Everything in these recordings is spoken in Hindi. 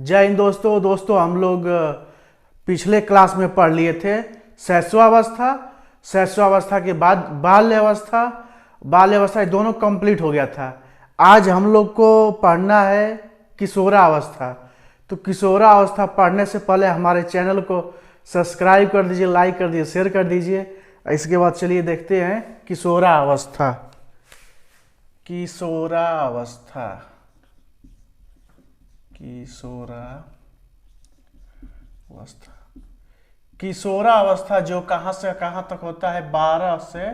जय हिंद दोस्तों हम लोग पिछले क्लास में पढ़ लिए थे शैशवावस्था के बाद बाल्यावस्था ये दोनों कंप्लीट हो गया था। आज हम लोग को पढ़ना है किशोरावस्था। तो किशोरावस्था पढ़ने से पहले हमारे चैनल को सब्सक्राइब कर दीजिए, लाइक कर दीजिए, शेयर कर दीजिए। इसके बाद चलिए देखते हैं किशोरावस्था। किशोरावस्था किशोरावस्था जो कहाँ से कहाँ तक होता है, 12 से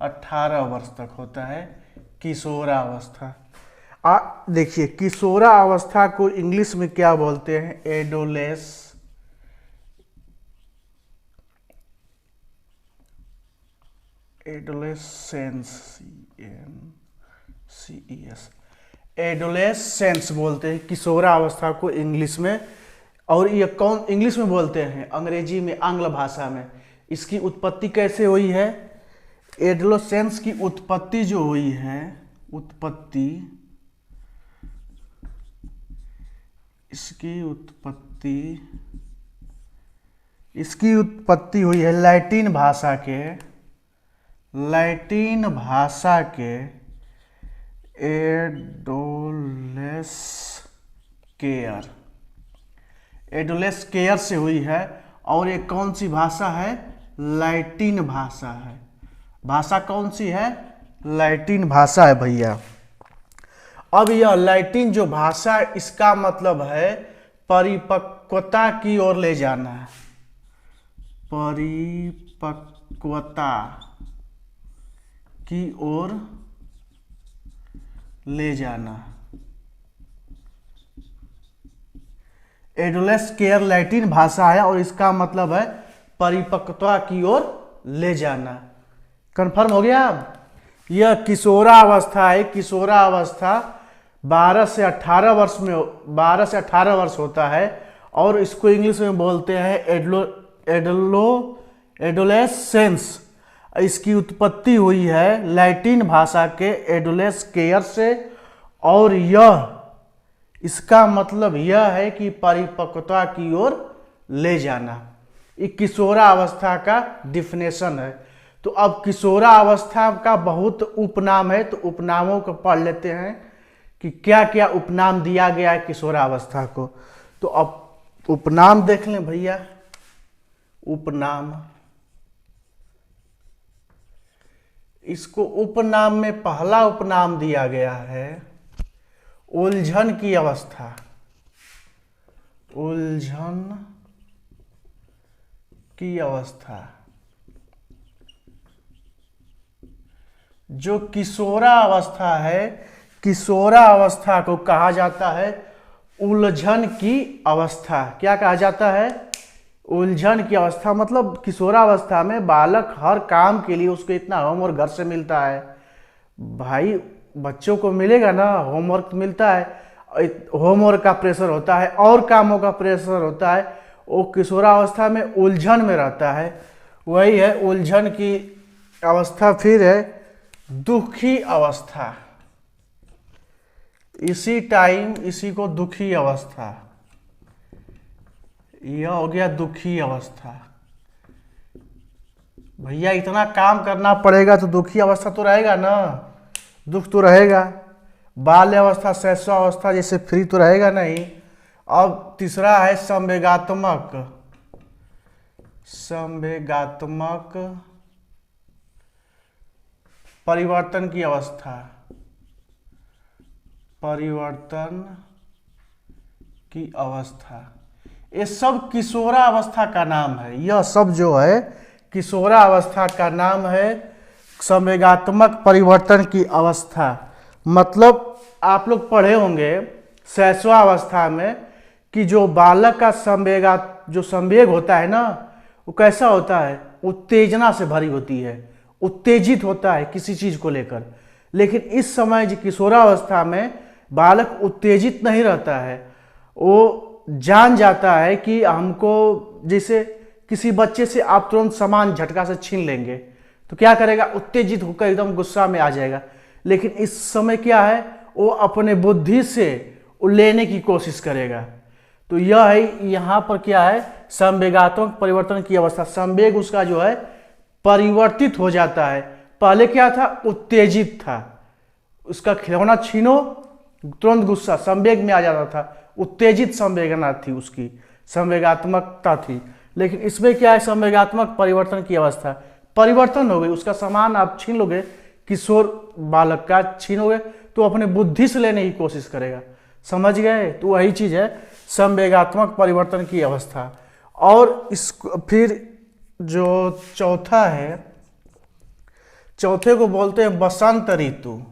18 वर्ष तक होता है किशोरावस्था। देखिए किशोरावस्था को इंग्लिश में क्या बोलते हैं? एडोलेसेंस बोलते हैं किशोरावस्था को इंग्लिश में। और ये कौन इंग्लिश में बोलते हैं? अंग्रेजी में, आंग्ल भाषा में। इसकी उत्पत्ति कैसे हुई है? एडोलेसेंस की उत्पत्ति जो हुई है, इसकी उत्पत्ति हुई है लैटिन भाषा के एडोलेस्केयर से हुई है। और ये कौन सी भाषा है? लैटिन भाषा है। भाषा कौन सी है? लैटिन भाषा है भैया। अब यह लैटिन जो भाषा, इसका मतलब है परिपक्वता की ओर ले जाना है। परिपक्वता की ओर ले जाना। एडोलेस्केयर लैटिन भाषा है और इसका मतलब है परिपक्वता की ओर ले जाना। कंफर्म हो गया? यह किशोरावस्था है। किशोरावस्था 12 से 18 वर्ष होता है और इसको इंग्लिश में बोलते हैं एडोलेसेंस। इसकी उत्पत्ति हुई है लैटिन भाषा के एडोलेस्केयर से। और इसका मतलब यह है कि परिपक्वता की ओर ले जाना। ये किशोरावस्था का डिफिनेशन है। तो अब किशोरावस्था का बहुत उपनाम है, तो उपनामों को पढ़ लेते हैं कि क्या क्या उपनाम दिया गया है किशोरावस्था को। तो अब उपनाम देख लें भैया। उपनाम, इसको उपनाम में पहला उपनाम दिया गया है उलझन की अवस्था। उलझन की अवस्था। जो किशोरावस्था है, किशोरावस्था को कहा जाता है उलझन की अवस्था। क्या कहा जाता है? उलझन की अवस्था। मतलब किशोरावस्था में बालक हर काम के लिए उसको इतना होमवर्क घर से मिलता है। भाई बच्चों को मिलेगा ना, होमवर्क मिलता है, होमवर्क का प्रेशर होता है और कामों का प्रेशर होता है। वो किशोरावस्था में उलझन में रहता है। वही है उलझन की अवस्था। फिर है दुखी अवस्था। इसी को दुखी अवस्था। यह हो गया दुखी अवस्था। भैया इतना काम करना पड़ेगा तो दुखी अवस्था तो रहेगा ना, दुख तो रहेगा। बाल्यावस्था, शैशवावस्था जैसे फ्री तो रहेगा नहीं। अब तीसरा है संवेगात्मक परिवर्तन की अवस्था। ये सब किशोरावस्था का नाम है। यह सब जो है किशोरावस्था का नाम है संवेगात्मक परिवर्तन की अवस्था। मतलब आप लोग पढ़े होंगे शैशवावस्था में कि जो बालक का संवेग होता है ना, वो कैसा होता है? उत्तेजना से भरी होती है, उत्तेजित होता है किसी चीज को लेकर। लेकिन इस समय जो किशोरावस्था में बालक उत्तेजित नहीं रहता है। वो जान जाता है कि हमको, जैसे किसी बच्चे से आप तुरंत सामान झटका से छीन लेंगे तो क्या करेगा? उत्तेजित होकर एकदम गुस्सा में आ जाएगा। लेकिन इस समय क्या है? वो अपने बुद्धि से लेने की कोशिश करेगा। तो यह है, यहाँ पर क्या है, संवेगात्मक परिवर्तन की अवस्था। संवेग उसका जो है परिवर्तित हो जाता है। पहले क्या था, उत्तेजित था, उसका खिलौना छीनो तुरंत गुस्सा, संवेग में आ जाता था, उत्तेजित संवेदना थी उसकी, संवेगात्मकता थी। लेकिन इसमें क्या है, संवेगात्मक परिवर्तन की अवस्था, परिवर्तन हो गई, उसका सामान आप छीन लोगे, किशोर बालक का छीनोगे तो अपने बुद्धि से लेने की कोशिश करेगा, समझ गए। तो वही चीज है संवेगात्मक परिवर्तन की अवस्था। और इस फिर जो चौथा है, चौथे को बोलते हैं बसंत ऋतु।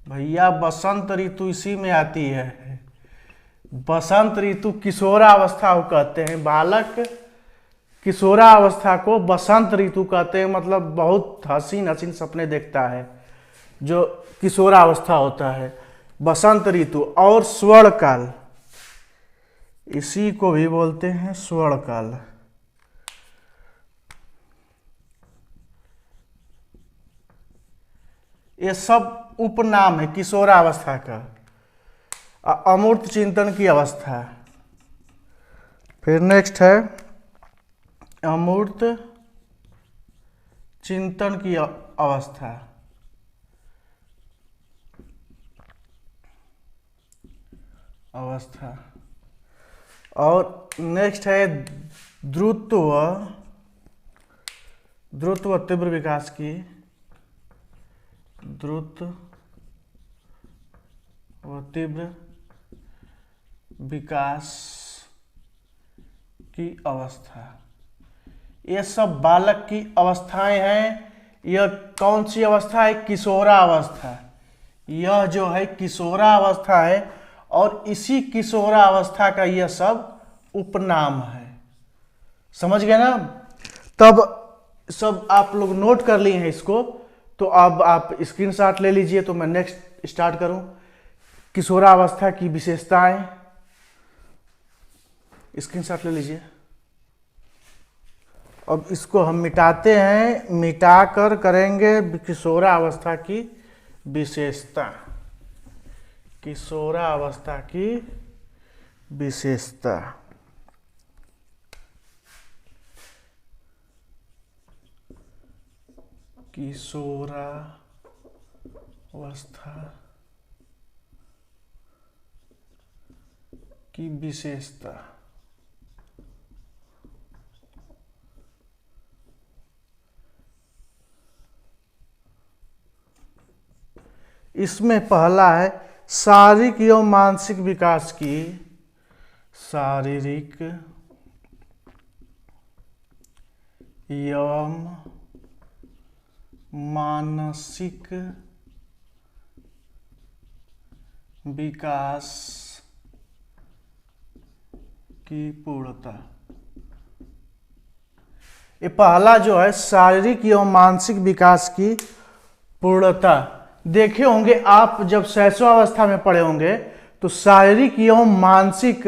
भैया बसंत ऋतु इसी में आती है। बसंत ऋतु किशोरावस्था को कहते हैं, बालक किशोरावस्था को बसंत ऋतु कहते हैं। मतलब बहुत हसीन हसीन सपने देखता है, जो किशोरावस्था होता है, बसंत ऋतु। और स्वर्ण काल, इसी को भी बोलते हैं स्वर्ण काल। ये सब उपनाम है किशोरावस्था का। अमूर्त चिंतन की अवस्था। फिर नेक्स्ट है अमूर्त चिंतन की अवस्था। और नेक्स्ट है द्रुत व तीव्र विकास की, द्रुत व तीव्र विकास की अवस्था। ये सब बालक की अवस्थाएं हैं। यह कौन सी अवस्था है, किशोरावस्था। यह जो है किशोरावस्था है, और इसी किशोरावस्था का यह सब उपनाम है, समझ गए ना। तब सब आप लोग नोट कर लिए हैं इसको, तो अब आप स्क्रीनशॉट ले लीजिए। तो मैं नेक्स्ट स्टार्ट करूं। किशोरावस्था की विशेषताएं, स्क्रीनशॉट ले लीजिए। अब इसको हम मिटाते हैं, मिटाकर करेंगे किशोरावस्था की विशेषता। किशोरावस्था की विशेषता। किशोरावस्था की विशेषता। इसमें पहला है शारीरिक एवं मानसिक विकास की, शारीरिक एवं मानसिक विकास की पूर्णता। ये पहला जो है शारीरिक एवं मानसिक विकास की पूर्णता। देखे होंगे आप जब शैशवावस्था में पढ़े होंगे तो शारीरिक एवं मानसिक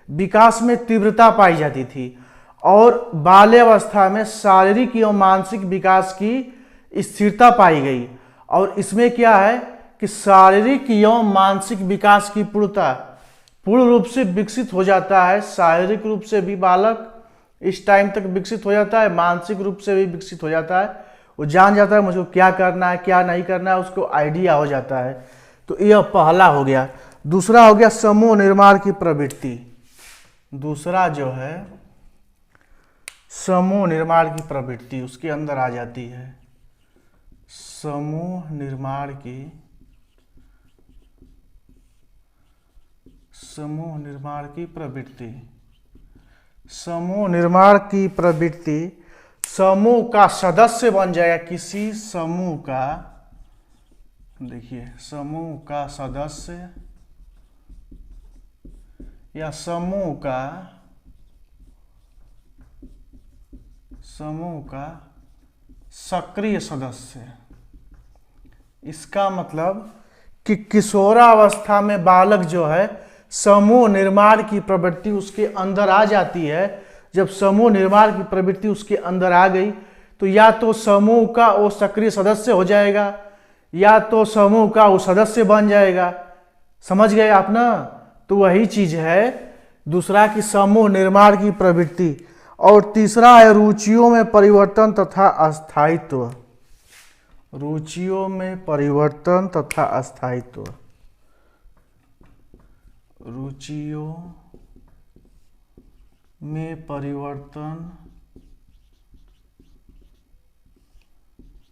विकास में तीव्रता पाई जाती थी, और बाल्यावस्था में शारीरिक एवं मानसिक विकास की स्थिरता पाई गई। और इसमें क्या है कि शारीरिक एवं मानसिक विकास की पूर्णता, पूर्ण रूप से विकसित हो जाता है। शारीरिक रूप से भी बालक इस टाइम तक विकसित हो जाता है, मानसिक रूप से भी विकसित हो जाता है। वो जान जाता है मुझको क्या करना है क्या नहीं करना है, उसको आइडिया हो जाता है। तो यह पहला हो गया। दूसरा हो गया समूह निर्माण की प्रवृत्ति। दूसरा जो है समूह निर्माण की प्रवृत्ति उसके अंदर आ जाती है। समूह निर्माण की प्रवृत्ति। समूह निर्माण की प्रवृत्ति, समूह का सदस्य बन जाएगा। किसी समूह का, देखिए समूह का सदस्य या समूह का सक्रिय सदस्य। इसका मतलब कि किशोरावस्था में बालक जो है समूह निर्माण की प्रवृत्ति उसके अंदर आ जाती है। जब समूह निर्माण की प्रवृत्ति उसके अंदर आ गई तो या तो समूह का वो सक्रिय सदस्य हो जाएगा, या तो समूह का वो सदस्य बन जाएगा। समझ गए आप ना। तो वही चीज है दूसरा कि समूह निर्माण की प्रवृत्ति, और तीसरा है रुचियों में परिवर्तन तथा अस्थायित्व। रुचियों में परिवर्तन तथा अस्थायित्व। रुचियों में परिवर्तन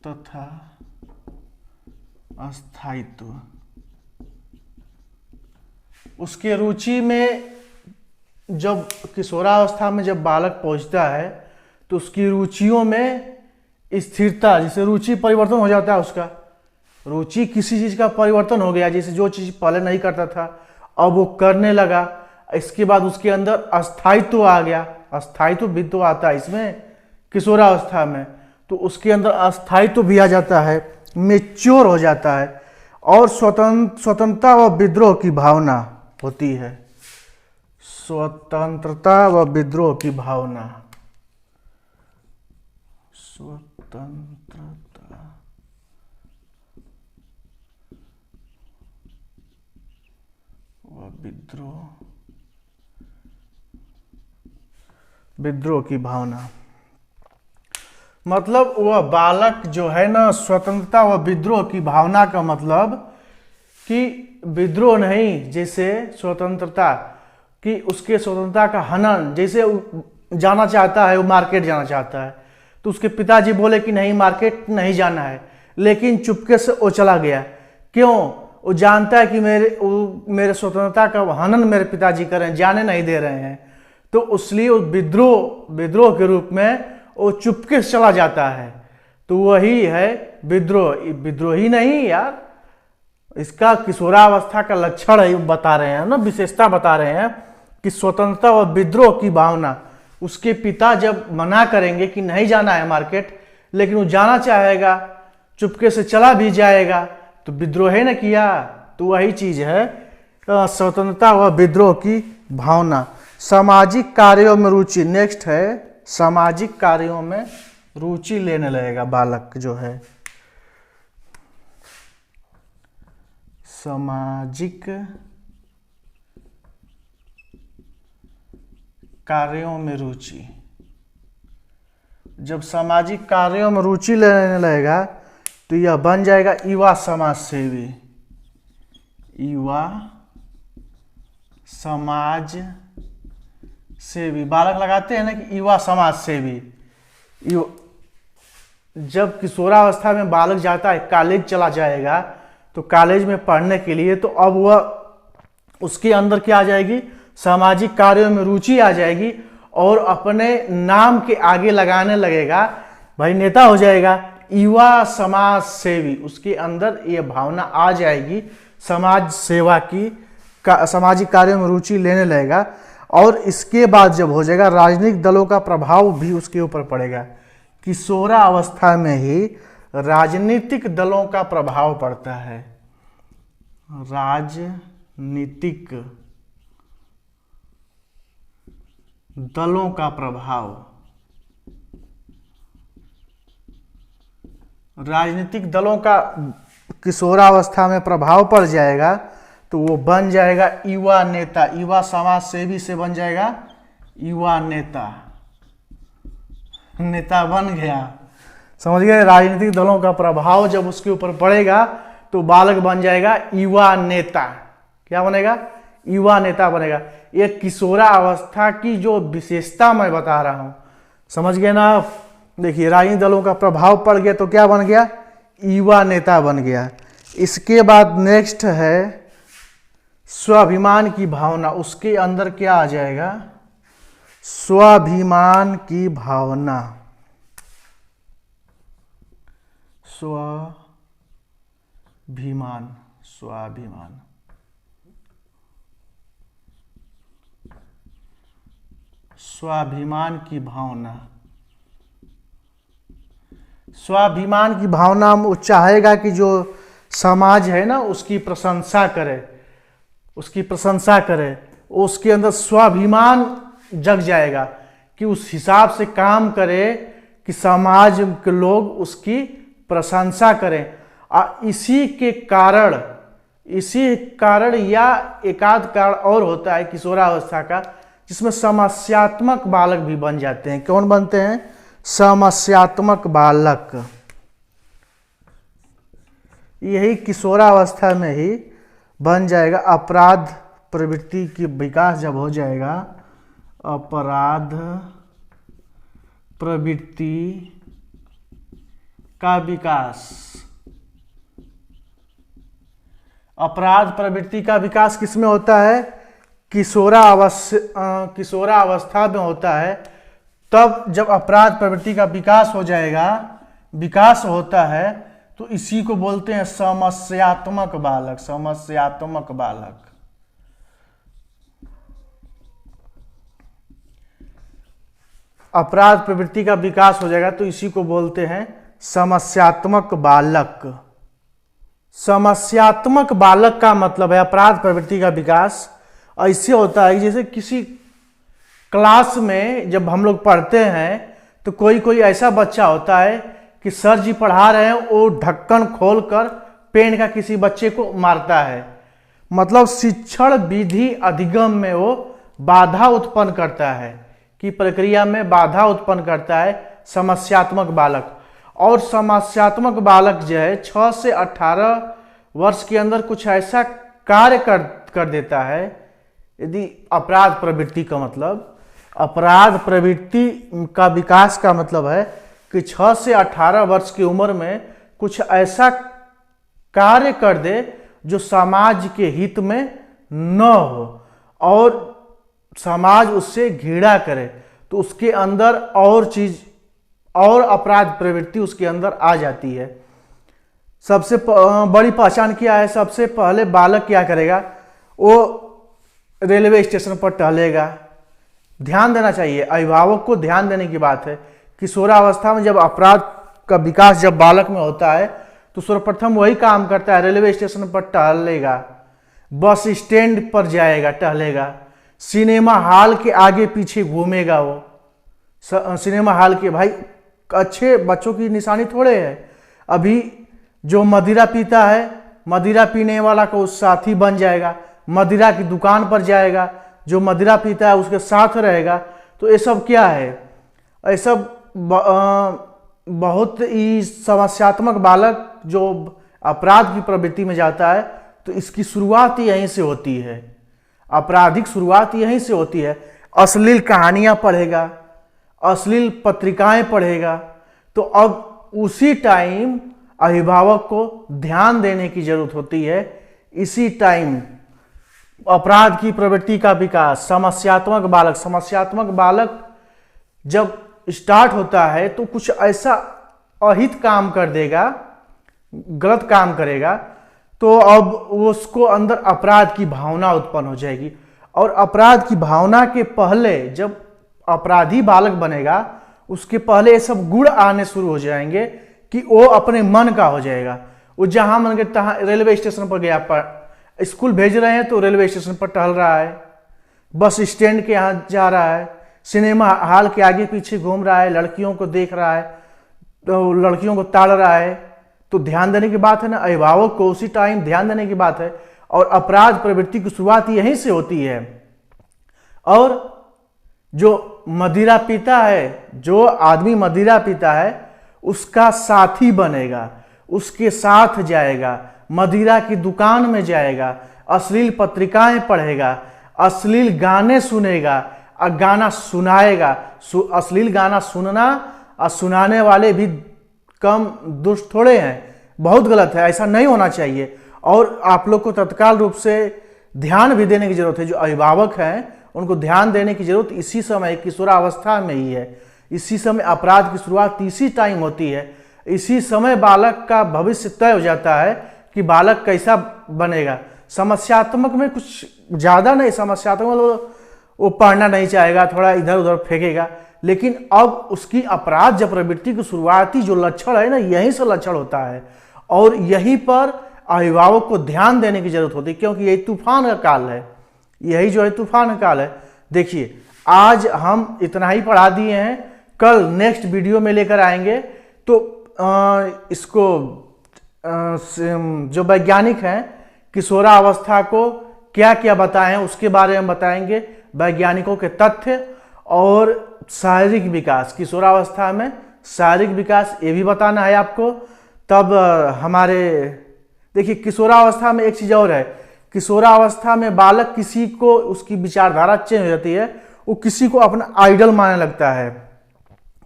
तथा अस्थायित्व। उसके रुचि में, जब किशोरावस्था में जब बालक पहुंचता है तो उसकी रुचियों में स्थिरता, जैसे रुचि परिवर्तन हो जाता है, उसका रुचि किसी चीज का परिवर्तन हो गया, जैसे जो चीज पहले नहीं करता था अब वो करने लगा। इसके बाद उसके अंदर अस्थायित्व आ गया। अस्थायित्व भी तो आता है इसमें किशोरावस्था में, तो उसके अंदर अस्थायित्व भी आ जाता है, मेच्योर हो जाता है, और स्वतंत्रता व विद्रोह की भावना होती है। स्वतंत्रता व विद्रोह की भावना। स्वतंत्रता व विद्रोह की भावना। मतलब वह बालक जो है ना, स्वतंत्रता व विद्रोह की भावना का मतलब कि विद्रोह नहीं, जैसे स्वतंत्रता कि उसके स्वतंत्रता का हनन, जैसे जाना चाहता है, वो मार्केट जाना चाहता है तो उसके पिताजी बोले कि नहीं मार्केट नहीं जाना है, लेकिन चुपके से वो चला गया। क्यों? वो जानता है कि मेरे स्वतंत्रता का हनन मेरे पिताजी कर रहे हैं, जाने नहीं दे रहे हैं, तो इसलिए वो विद्रोह के रूप में वो चुपके से चला जाता है। तो वही है विद्रोह। विद्रोही नहीं यार, इसका किशोरावस्था का लक्षण है, बता रहे हैं ना, विशेषता बता रहे हैं कि स्वतंत्रता व विद्रोह की भावना। उसके पिता जब मना करेंगे कि नहीं जाना है मार्केट, लेकिन वो जाना चाहेगा, चुपके से चला भी जाएगा, तो विद्रोह है ना किया। तो वही चीज है स्वतंत्रता व विद्रोह की भावना। सामाजिक कार्यों में रुचि। नेक्स्ट है सामाजिक कार्यों में रुचि लेने लगेगा बालक जो है। सामाजिक कार्यों में रुचि। जब सामाजिक कार्यों में रुचि लेने लगेगा तो यह बन जाएगा युवा समाज सेवी। युवा समाज सेवी। बालक लगाते हैं ना कि युवा समाज सेवी। जब किशोरावस्था में बालक जाता है, कॉलेज चला जाएगा, तो कॉलेज में पढ़ने के लिए, तो अब वह उसके अंदर क्या आ जाएगी, सामाजिक कार्यों में रुचि आ जाएगी, और अपने नाम के आगे लगाने लगेगा, भाई नेता हो जाएगा, युवा समाज सेवी। उसके अंदर यह भावना आ जाएगी समाज सेवा की, सामाजिक कार्यों में रुचि लेने लगेगा। और इसके बाद जब हो जाएगा, राजनीतिक दलों का प्रभाव भी उसके ऊपर पड़ेगा। किशोरावस्था में ही राजनीतिक दलों का प्रभाव पड़ता है। राजनीतिक दलों का प्रभाव। राजनीतिक दलों का किशोरावस्था में प्रभाव पड़ जाएगा तो वो बन जाएगा युवा नेता। युवा समाज सेवी से बन जाएगा युवा नेता। नेता बन गया, समझ गए। राजनीतिक दलों का प्रभाव जब उसके ऊपर पड़ेगा तो बालक बन जाएगा युवा नेता। क्या बनेगा? युवा नेता बनेगा। ये किशोरावस्था की जो विशेषता मैं बता रहा हूं, समझ गए ना आप। देखिए, राजनीतिक दलों का प्रभाव पड़ गया तो क्या बन गया? युवा नेता बन गया। इसके बाद नेक्स्ट है स्वाभिमान की भावना। उसके अंदर क्या आ जाएगा? स्वाभिमान की भावना। स्वाभिमान। स्वाभिमान। स्वाभिमान की भावना। स्वाभिमान की भावना वो चाहेगा कि जो समाज है ना उसकी प्रशंसा करे, उसकी प्रशंसा करे। उसके अंदर स्वाभिमान जग जाएगा कि उस हिसाब से काम करे कि समाज के लोग उसकी प्रशंसा करें। और इसी कारण या एकाध कारण और होता है किशोरावस्था का, जिसमें समस्यात्मक बालक भी बन जाते हैं। कौन बनते हैं? समस्यात्मक बालक। यही किशोरावस्था में ही बन जाएगा। अपराध प्रवृत्ति की विकास जब हो जाएगा, अपराध प्रवृत्ति का विकास। अपराध प्रवृत्ति का विकास किसमें होता है? किशोरावस्था में होता है। तब जब अपराध प्रवृत्ति का विकास हो जाएगा, विकास होता है, तो इसी को बोलते हैं समस्यात्मक बालक। समस्यात्मक बालक। अपराध प्रवृत्ति का विकास हो जाएगा तो इसी को बोलते हैं समस्यात्मक बालक। समस्यात्मक बालक का मतलब है अपराध प्रवृत्ति का विकास ऐसे होता है जैसे किसी क्लास में जब हम लोग पढ़ते हैं तो कोई कोई ऐसा बच्चा होता है कि सर जी पढ़ा रहे हैं, वो ढक्कन खोलकर पेन का किसी बच्चे को मारता है। मतलब शिक्षण विधि अधिगम में वो बाधा उत्पन्न करता है, की प्रक्रिया में बाधा उत्पन्न करता है समस्यात्मक बालक। और समस्यात्मक बालक जो है 6 से 18 वर्ष के अंदर कुछ ऐसा कार्य कर देता है। यदि अपराध प्रवृत्ति का मतलब, अपराध प्रवृत्ति का विकास का मतलब है कि 6 से 18 वर्ष की उम्र में कुछ ऐसा कार्य कर दे जो समाज के हित में न हो और समाज उससे घृणा करे, तो उसके अंदर और चीज और अपराध प्रवृत्ति उसके अंदर आ जाती है। सबसे बड़ी पहचान क्या है? सबसे पहले बालक क्या करेगा? वो रेलवे स्टेशन पर टहलेगा। ध्यान देना चाहिए, अभिभावक को ध्यान देने की बात है। किशोरावस्था में जब अपराध का विकास जब बालक में होता है तो सर्वप्रथम वही काम करता है, रेलवे स्टेशन पर टहलेगा, बस स्टैंड पर जाएगा, टहलेगा, सिनेमा हॉल के आगे पीछे घूमेगा। वो सिनेमा हॉल के भाई अच्छे बच्चों की निशानी थोड़े है। अभी जो मदिरा पीता है, मदिरा पीने वाला को साथी बन जाएगा, मदिरा की दुकान पर जाएगा, जो मदिरा पीता है उसके साथ रहेगा। तो ये सब क्या है? ये सब बहुत ही समस्यात्मक बालक जो अपराध की प्रवृत्ति में जाता है, तो इसकी शुरुआत यहीं से होती है। आपराधिक शुरुआत यहीं से होती है। अश्लील कहानियां पढ़ेगा, अश्लील पत्रिकाएं पढ़ेगा, तो अब उसी टाइम अभिभावक को ध्यान देने की जरूरत होती है। इसी टाइम अपराध की प्रवृत्ति का विकास, समस्यात्मक बालक जब स्टार्ट होता है तो कुछ ऐसा अहित काम कर देगा, गलत काम करेगा, तो अब उसको अंदर अपराध की भावना उत्पन्न हो जाएगी। और अपराध की भावना के पहले जब अपराधी बालक बनेगा, उसके पहले ये सब गुण आने शुरू हो जाएंगे कि वो अपने मन का हो जाएगा। वो जहां मन के तहां, रेलवे स्टेशन पर गया, पर स्कूल भेज रहे हैं तो रेलवे स्टेशन पर टहल रहा है, बस स्टैंड के यहाँ जा रहा है, सिनेमा हॉल के आगे पीछे घूम रहा है, लड़कियों को देख रहा है, तो लड़कियों को ताड़ रहा है। तो ध्यान देने की बात है ना, अभिभावक को उसी टाइम ध्यान देने की बात है। और अपराध प्रवृत्ति की शुरुआत यहीं से होती है। और जो मदिरा पीता है, जो आदमी मदिरा पीता है, उसका साथी बनेगा, उसके साथ जाएगा, मदिरा की दुकान में जाएगा, अश्लील पत्रिकाएं पढ़ेगा, अश्लील गाने सुनेगा और गाना सुनाएगा। अश्लील गाना सुनना और सुनाने वाले भी कम दुष्ट थोड़े हैं, बहुत गलत है, ऐसा नहीं होना चाहिए। और आप लोग को तत्काल रूप से ध्यान भी देने की जरूरत है। जो अभिभावक हैं उनको ध्यान देने की जरूरत इसी समय किशोरावस्था में ही है। इसी समय अपराध की शुरुआत इसी टाइम होती है। इसी समय बालक का भविष्य तय हो जाता है कि बालक कैसा बनेगा। समस्यात्मक में कुछ ज्यादा नहीं, समस्यात्मक मतलब वो पढ़ना नहीं चाहेगा, थोड़ा इधर उधर फेंकेगा, लेकिन अब उसकी अपराध जब प्रवृत्ति की शुरुआती जो लक्षण है ना, यहीं से लक्षण होता है। और यहीं पर अभिभावक को ध्यान देने की जरूरत होती है, क्योंकि यही तूफान का काल है। यही जो है तूफान का काल है। देखिए, आज हम इतना ही पढ़ा दिए हैं, कल नेक्स्ट वीडियो में लेकर आएंगे। तो इसको जो वैज्ञानिक हैं किशोरावस्था को क्या क्या बताएं उसके बारे में बताएंगे। वैज्ञानिकों के तथ्य और शारीरिक विकास, किशोरावस्था में शारीरिक विकास, ये भी बताना है आपको। तब हमारे देखिए किशोरावस्था में एक चीज़ और है, किशोरावस्था में बालक किसी को, उसकी विचारधारा चेंज हो जाती है, वो किसी को अपना आइडल मानने लगता है,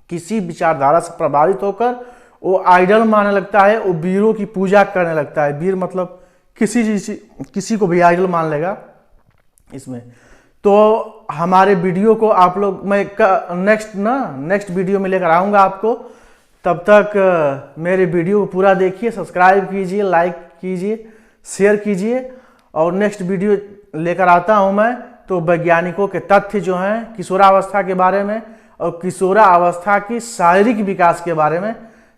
किसी विचारधारा से प्रभावित होकर वो आइडल मानने लगता है, वो वीरों की पूजा करने लगता है। वीर मतलब किसी को भी आइडल मान लेगा इसमें। तो हमारे वीडियो को आप लोग, मैं नेक्स्ट वीडियो में लेकर आऊँगा आपको। तब तक मेरे वीडियो को पूरा देखिए, सब्सक्राइब कीजिए, लाइक कीजिए, शेयर कीजिए, और नेक्स्ट वीडियो लेकर आता हूँ मैं। तो वैज्ञानिकों के तथ्य जो हैं किशोरावस्था के बारे में, और किशोरावस्था की शारीरिक विकास के बारे में,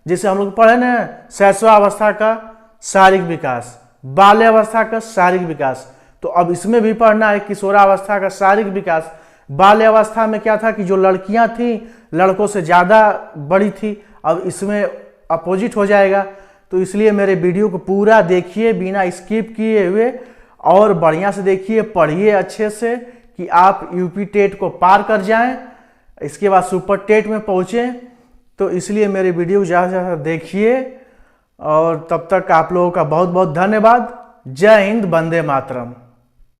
जैसे हम लोग पढ़े ना शैशवावस्था का शारीरिक विकास, बाल्यावस्था का शारीरिक विकास, तो अब इसमें भी पढ़ना है किशोरावस्था का शारीरिक विकास। बाल्यावस्था में क्या था कि जो लड़कियां थी लड़कों से ज़्यादा बड़ी थी, अब इसमें अपोजिट हो जाएगा। तो इसलिए मेरे वीडियो को पूरा देखिए बिना स्किप किए हुए, और बढ़िया से देखिए, पढ़िए अच्छे से कि आप यूपी टेट को पार कर जाएं, इसके बाद सुपर टेट में पहुँचें। तो इसलिए मेरे वीडियो को ज़्यादा से ज़्यादा देखिए, और तब तक आप लोगों का बहुत बहुत धन्यवाद। जय हिंद, वंदे मातरम।